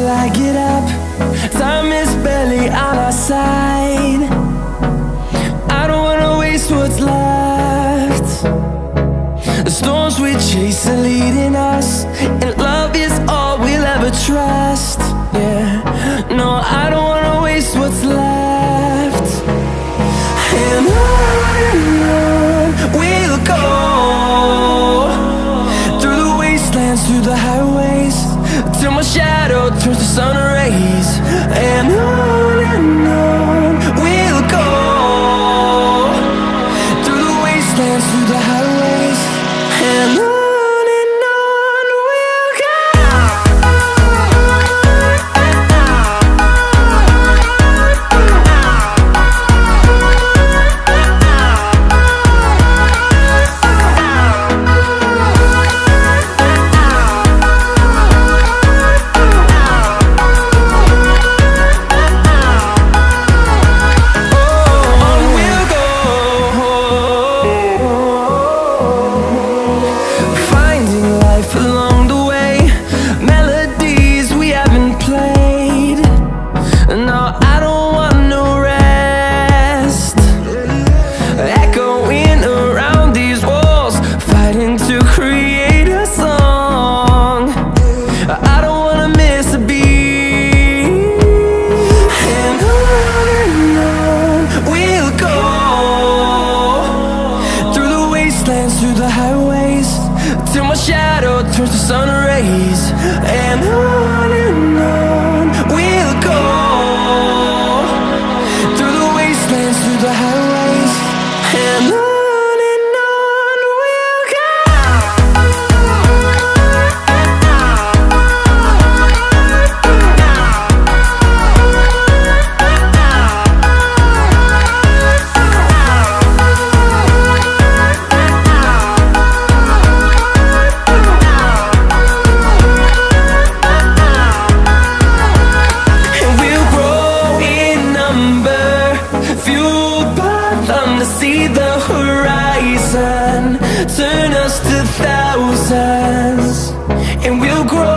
till I get up. Time is barely on our side. I don't wanna waste what's left. The storms we chase are leading us, and love is all we'll ever trust. Yeah, no, I don't wanna waste what's left. And on we'll go, through the wastelands, through the highways, till my shadow turns to sun rays. And on we'll go, through the wastelands, through the highways, and on. Along the way, melodies we haven't played. No, I don't want no rest. Echoing around these walls, fighting to create a song. I don't wanna miss a beat. And on we'll go, through the wastelands, through the highways, till my shadow turns to sun rays. And on we'll go, through the wastelands, through the highways, and on. See the horizon turn us to thousands, and we'll grow